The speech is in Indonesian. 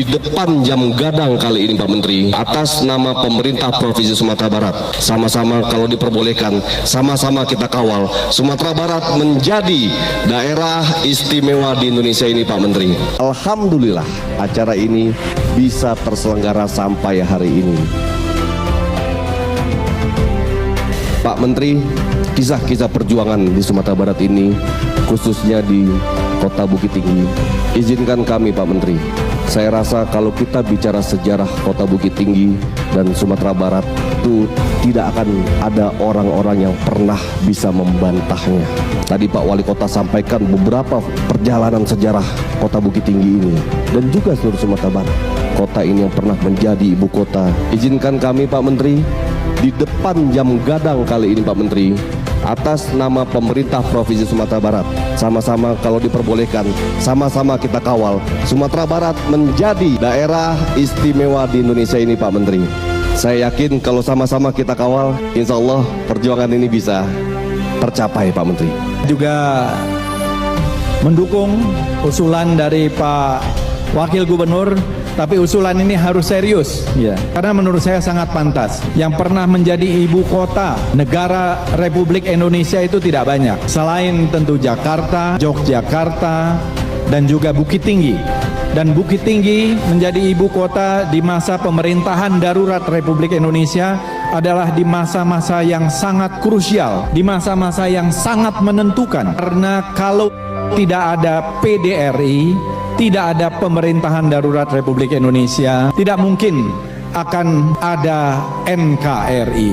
di depan jam gadang kali ini Pak Menteri, atas nama pemerintah Provinsi Sumatera Barat, sama-sama kalau diperbolehkan, sama-sama kita kawal Sumatera Barat menjadi daerah istimewa di Indonesia ini Pak Menteri. Alhamdulillah acara ini bisa terselenggara sampai hari ini. Pak Menteri, kisah-kisah perjuangan di Sumatera Barat ini, khususnya di Kota Bukit Tinggi, izinkan kami Pak Menteri, saya rasa kalau kita bicara sejarah Kota Bukit Tinggi dan Sumatera Barat itu tidak akan ada orang-orang yang pernah bisa membantahnya. Tadi Pak Wali Kota sampaikan beberapa perjalanan sejarah Kota Bukit Tinggi ini dan juga seluruh Sumatera Barat. Kota ini yang pernah menjadi ibu kota. Izinkan kami Pak Menteri, di depan jam gadang kali ini Pak Menteri, atas nama pemerintah Provinsi Sumatera Barat, sama-sama kalau diperbolehkan, sama-sama kita kawal Sumatera Barat menjadi daerah istimewa di Indonesia ini Pak Menteri. Saya yakin kalau sama-sama kita kawal, insya Allah perjuangan ini bisa tercapai Pak Menteri. Juga mendukung usulan dari Pak Wakil Gubernur, tapi usulan ini harus serius, karena menurut saya sangat pantas. Yang pernah menjadi ibu kota negara Republik Indonesia itu tidak banyak. Selain tentu Jakarta, Yogyakarta, dan juga Bukit Tinggi. Dan Bukit Tinggi menjadi ibu kota di masa pemerintahan darurat Republik Indonesia adalah di masa-masa yang sangat krusial, di masa-masa yang sangat menentukan. Karena kalau tidak ada PDRI, tidak ada pemerintahan darurat Republik Indonesia, tidak mungkin akan ada NKRI.